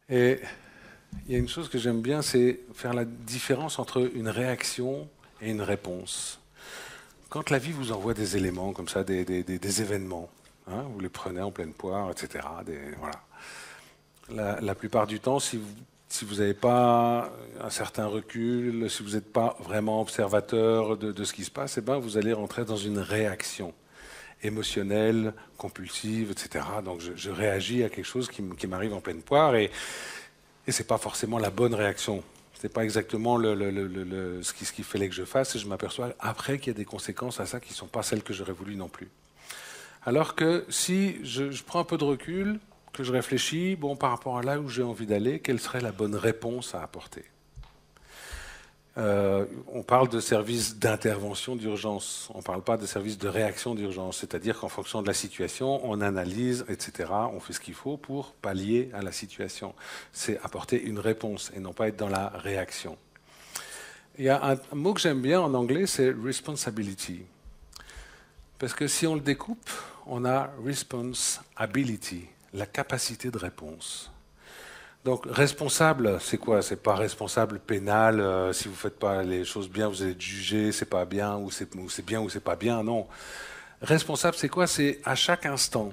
Et il y a une chose que j'aime bien, c'est faire la différence entre une réaction et une réponse. Quand la vie vous envoie des éléments comme ça, des événements, hein, vous les prenez en pleine poire, etc. Voilà. La plupart du temps, si vous n'avez pas un certain recul, si vous n'êtes pas vraiment observateur de ce qui se passe, eh ben, vous allez rentrer dans une réaction émotionnelle, compulsive, etc. Donc je réagis à quelque chose qui m'arrive en pleine poire et ce n'est pas forcément la bonne réaction. Ce n'est pas exactement ce qu'il fallait que je fasse et je m'aperçois après qu'il y a des conséquences à ça qui ne sont pas celles que j'aurais voulu non plus. Alors que si je prends un peu de recul, que je réfléchis, bon, par rapport à là où j'ai envie d'aller, quelle serait la bonne réponse à apporter? On parle de services d'intervention d'urgence, on ne parle pas de services de réaction d'urgence, c'est-à-dire qu'en fonction de la situation, on analyse, etc., on fait ce qu'il faut pour pallier à la situation. C'est apporter une réponse et non pas être dans la réaction. Il y a un mot que j'aime bien en anglais, c'est responsibility. Parce que si on le découpe, on a responsibility, la capacité de réponse. Donc responsable, c'est quoi? C'est pas responsable pénal. Si vous faites pas les choses bien, vous allez être jugé. C'est pas bien ou c'est bien ou c'est pas bien. Non. Responsable, c'est quoi? C'est à chaque instant,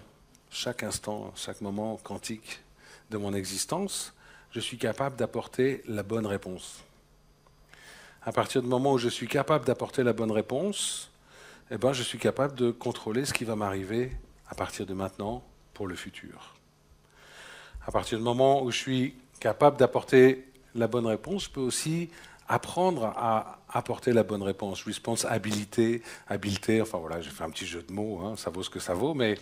chaque moment quantique de mon existence, je suis capable d'apporter la bonne réponse. À partir du moment où je suis capable d'apporter la bonne réponse, eh ben, je suis capable de contrôler ce qui va m'arriver à partir de maintenant pour le futur. À partir du moment où je suis capable d'apporter la bonne réponse, je peux aussi apprendre à apporter la bonne réponse. Responsibilité, habileté, enfin voilà, j'ai fait un petit jeu de mots, hein, ça vaut ce que ça vaut, mais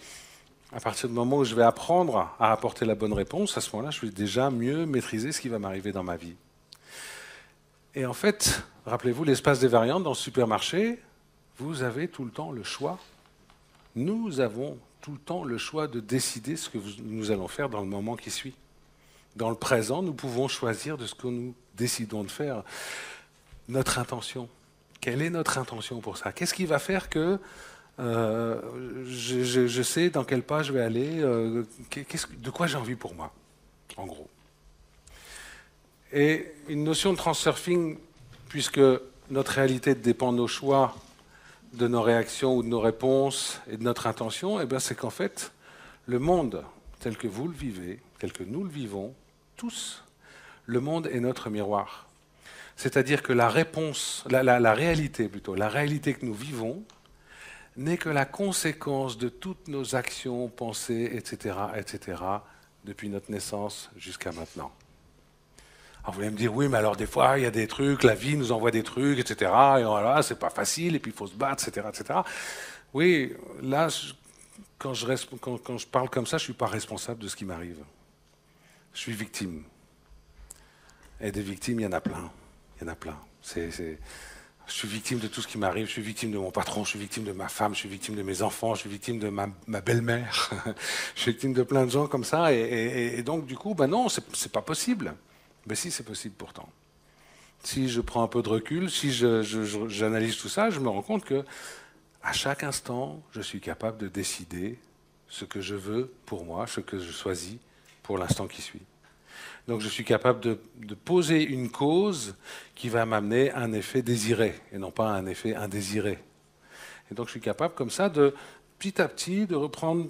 à partir du moment où je vais apprendre à apporter la bonne réponse, à ce moment-là, je vais déjà mieux maîtriser ce qui va m'arriver dans ma vie. Et en fait, rappelez-vous l'espace des variantes dans le supermarché, vous avez tout le temps le choix. Nous avons tout le temps le choix de décider ce que nous allons faire dans le moment qui suit. Dans le présent, nous pouvons choisir de ce que nous décidons de faire. Notre intention. Quelle est notre intention pour ça? Qu'est-ce qui va faire que je sais dans quel pas je vais aller, de quoi j'ai envie pour moi, en gros. Et une notion de transurfing, puisque notre réalité dépend de nos choix, de nos réactions ou de nos réponses et de notre intention, eh bien c'est qu'en fait, le monde tel que vous le vivez, tel que nous le vivons, tous, le monde est notre miroir. C'est-à-dire que la réponse, la réalité plutôt, la réalité que nous vivons n'est que la conséquence de toutes nos actions, pensées, etc., depuis notre naissance jusqu'à maintenant. Alors vous allez me dire, oui, mais alors des fois, il y a des trucs, la vie nous envoie des trucs, etc., et voilà, c'est pas facile, et puis il faut se battre, etc. Oui, là, quand je parle comme ça, je ne suis pas responsable de ce qui m'arrive. Je suis victime. Et des victimes, il y en a plein. Il y en a plein. Je suis victime de tout ce qui m'arrive. Je suis victime de mon patron, je suis victime de ma femme, je suis victime de mes enfants, je suis victime de ma belle-mère. Je suis victime de plein de gens comme ça. Et donc, du coup, ben non, c'est pas possible. Mais si, c'est possible pourtant. Si je prends un peu de recul, si j'analyse tout ça, je me rends compte que à chaque instant, je suis capable de décider ce que je veux pour moi, ce que je choisis pour l'instant qui suit. Donc je suis capable de poser une cause qui va m'amener à un effet désiré et non pas à un effet indésiré. Et donc je suis capable comme ça de petit à petit de reprendre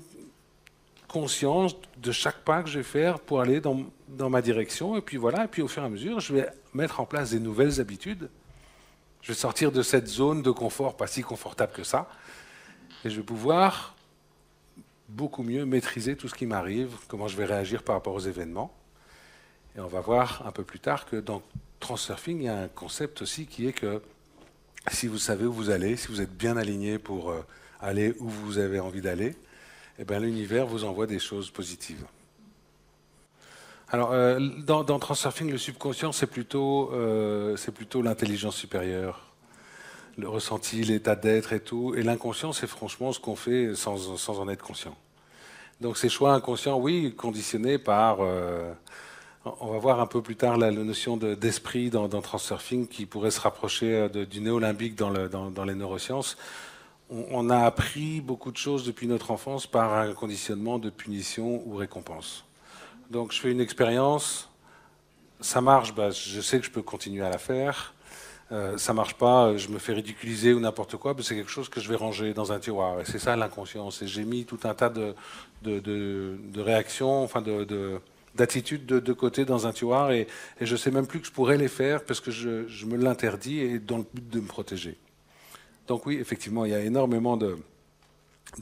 conscience de chaque pas que je vais faire pour aller dans ma direction. Et puis voilà, et puis au fur et à mesure, je vais mettre en place des nouvelles habitudes. Je vais sortir de cette zone de confort pas si confortable que ça. Et je vais pouvoir beaucoup mieux maîtriser tout ce qui m'arrive, comment je vais réagir par rapport aux événements. Et on va voir un peu plus tard que dans Transurfing, il y a un concept aussi qui est que si vous savez où vous allez, si vous êtes bien aligné pour aller où vous avez envie d'aller, eh bien, l'univers vous envoie des choses positives. Alors, dans Transurfing, le subconscient, c'est plutôt l'intelligence supérieure, le ressenti, l'état d'être et tout. Et l'inconscient, c'est franchement ce qu'on fait sans en être conscient. Donc, ces choix inconscients, oui, conditionnés par... on va voir un peu plus tard la notion d'esprit dans Transurfing qui pourrait se rapprocher du néo-limbique dans les neurosciences. On a appris beaucoup de choses depuis notre enfance par un conditionnement de punition ou récompense. Donc je fais une expérience, ça marche, bah, je sais que je peux continuer à la faire. Ça marche pas, je me fais ridiculiser ou n'importe quoi, bah, c'est quelque chose que je vais ranger dans un tiroir. Et c'est ça l'inconscience. Et j'ai mis tout un tas de réactions, enfin d'attitudes de côté dans un tiroir, et je sais même plus que je pourrais les faire parce que je me l'interdis et dans le but de me protéger. Donc oui, effectivement, il y a énormément de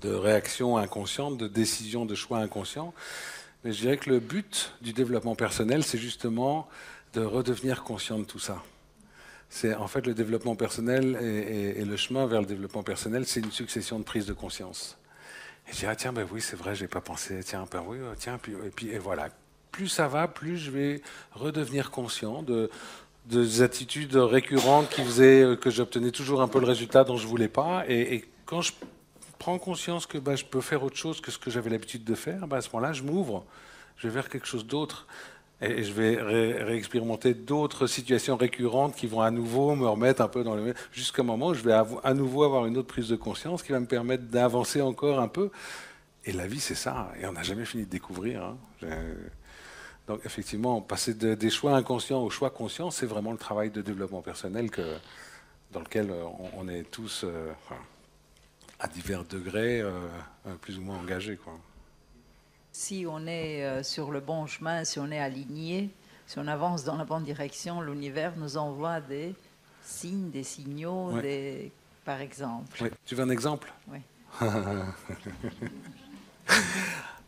réactions inconscientes, de décisions, de choix inconscients. Mais je dirais que le but du développement personnel, c'est justement de redevenir conscient de tout ça. C'est en fait le développement personnel et le chemin vers le développement personnel, c'est une succession de prises de conscience. Et je dis, ah tiens, ben oui, c'est vrai, j'ai pas pensé, tiens, ben oui, tiens, et voilà. Plus ça va, plus je vais redevenir conscient de des attitudes récurrentes qui faisaient que j'obtenais toujours un peu le résultat dont je voulais pas. Et quand je prends conscience que bah, je peux faire autre chose que ce que j'avais l'habitude de faire, bah, à ce moment-là, je m'ouvre, je vais vers quelque chose d'autre. Et je vais réexpérimenter d'autres situations récurrentes qui vont à nouveau me remettre un peu dans le... Jusqu'à un moment où je vais à nouveau avoir une autre prise de conscience qui va me permettre d'avancer encore un peu. Et la vie, c'est ça. Et on n'a jamais fini de découvrir. Hein. Donc effectivement, passer des choix inconscients aux choix conscients, c'est vraiment le travail de développement personnel dans lequel on est tous, enfin, à divers degrés, plus ou moins engagés, quoi. Si on est sur le bon chemin, si on est aligné, si on avance dans la bonne direction, l'univers nous envoie des signes, des signaux, Ouais. par exemple. Oui. Tu veux un exemple? Oui.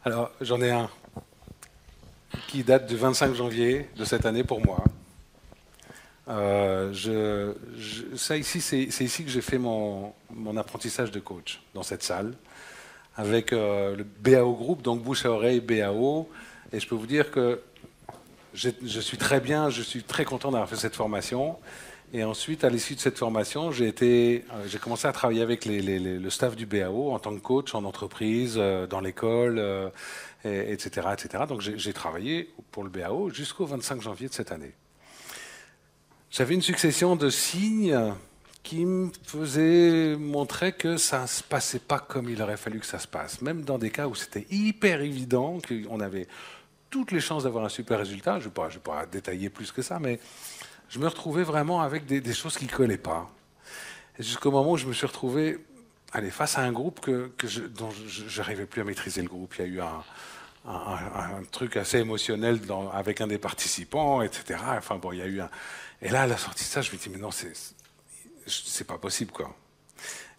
Alors, j'en ai un qui date du 25 janvier de cette année pour moi. Ça ici, c'est ici que j'ai fait mon apprentissage de coach, dans cette salle, avec le BAO Group, donc bouche à oreille BAO. Et je peux vous dire que je suis très bien, je suis très content d'avoir fait cette formation. Et ensuite, à l'issue de cette formation, j'ai commencé à travailler avec le staff du BAO en tant que coach en entreprise, dans l'école, etc., etc. Donc j'ai travaillé pour le BAO jusqu'au 25 janvier de cette année. J'avais une succession de signes qui me faisaient montrer que ça ne se passait pas comme il aurait fallu que ça se passe. Même dans des cas où c'était hyper évident qu'on avait toutes les chances d'avoir un super résultat. Je ne vais pas détailler plus que ça, mais je me retrouvais vraiment avec des choses qui ne collaient pas. Et jusqu'au moment où je me suis retrouvé face à un groupe dont je n'arrivais plus à maîtriser le groupe. Il y a eu un truc assez émotionnel avec un des participants, etc. Enfin bon, il y a eu un... Et là, à la sortie de ça, je me dis, mais non, c'est pas possible, quoi.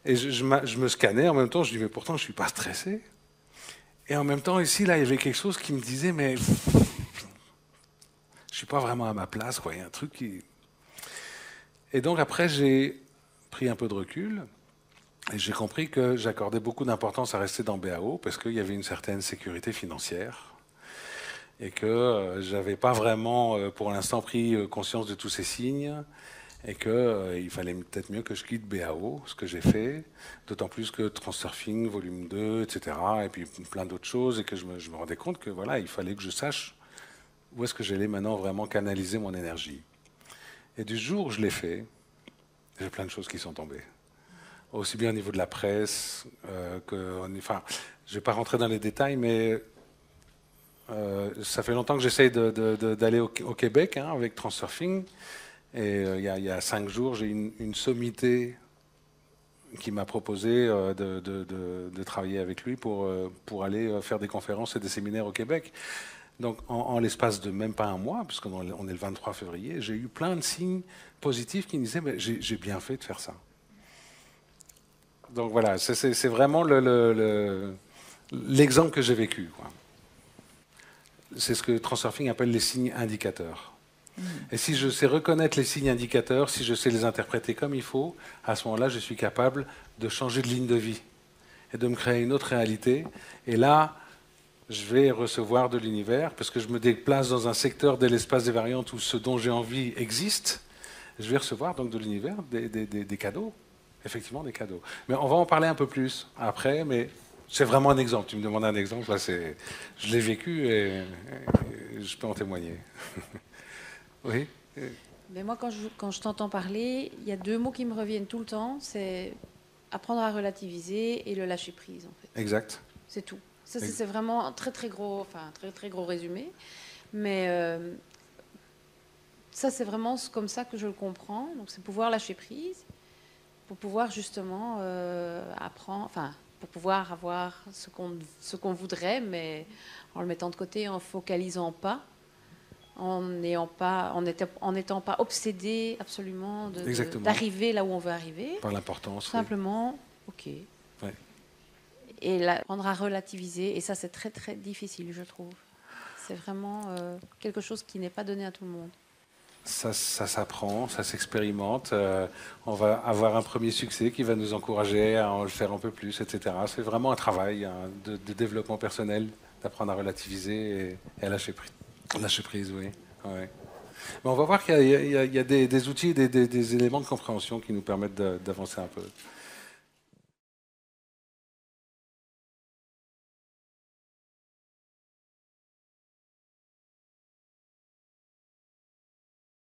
Et je me scannais en même temps, je dis, mais pourtant, je suis pas stressé. Et en même temps, ici, là, il y avait quelque chose qui me disait, mais je suis pas vraiment à ma place, quoi. Il y a un truc qui... Et donc après, j'ai pris un peu de recul et j'ai compris que j'accordais beaucoup d'importance à rester dans BAO parce qu'il y avait une certaine sécurité financière et que j'avais pas vraiment, pour l'instant, pris conscience de tous ces signes et qu'il fallait peut-être mieux que je quitte BAO, ce que j'ai fait, d'autant plus que Transurfing, volume 2, etc., et puis plein d'autres choses, et que je me rendais compte que voilà, il fallait que je sache où est-ce que j'allais maintenant vraiment canaliser mon énergie. Et du jour où je l'ai fait, j'ai plein de choses qui sont tombées. Aussi bien au niveau de la presse, enfin, je ne vais pas rentrer dans les détails, mais ça fait longtemps que j'essaye d'aller au Québec hein, avec Transurfing. Et il y a 5 jours, j'ai une sommité qui m'a proposé de travailler avec lui pour aller faire des conférences et des séminaires au Québec. Donc en l'espace de même pas un mois, puisqu'on est le 23 février, j'ai eu plein de signes positifs qui me disaient mais j'ai bien fait de faire ça. Donc voilà, c'est vraiment l'exemple que j'ai vécu, quoi. C'est ce que Transurfing appelle les signes indicateurs. Et si je sais reconnaître les signes indicateurs, si je sais les interpréter comme il faut, à ce moment-là, je suis capable de changer de ligne de vie et de me créer une autre réalité. Et là, je vais recevoir de l'univers, parce que je me déplace dans un secteur de l'espace des variantes où ce dont j'ai envie existe. Je vais recevoir donc de l'univers des cadeaux, effectivement des cadeaux. Mais on va en parler un peu plus après, mais c'est vraiment un exemple. Tu me demandes un exemple, là, je l'ai vécu et je peux en témoigner. Oui. Mais moi, quand je t'entends parler, il y a deux mots qui me reviennent tout le temps, c'est apprendre à relativiser et le lâcher prise, en fait. Exact. C'est tout. Ça, c'est vraiment un très, très gros, enfin, très, très gros résumé. Mais ça, c'est vraiment comme ça que je le comprends. Donc, c'est pouvoir lâcher prise pour pouvoir justement apprendre, enfin, pour pouvoir avoir ce qu'on voudrait, mais en le mettant de côté, en focalisant pas, en n'étant pas obsédé absolument d'arriver là où on veut arriver. Par l'importance. Simplement, ok. Ouais. Et apprendre à relativiser, et ça, c'est très, très difficile, je trouve. C'est vraiment quelque chose qui n'est pas donné à tout le monde. Ça s'apprend, ça s'expérimente. On va avoir un premier succès qui va nous encourager à en le faire un peu plus, etc. C'est vraiment un travail de développement personnel, d'apprendre à relativiser et à lâcher prise. Lâcher prise, oui. Ouais. Mais on va voir qu'il y a des outils, des éléments de compréhension qui nous permettent d'avancer un peu.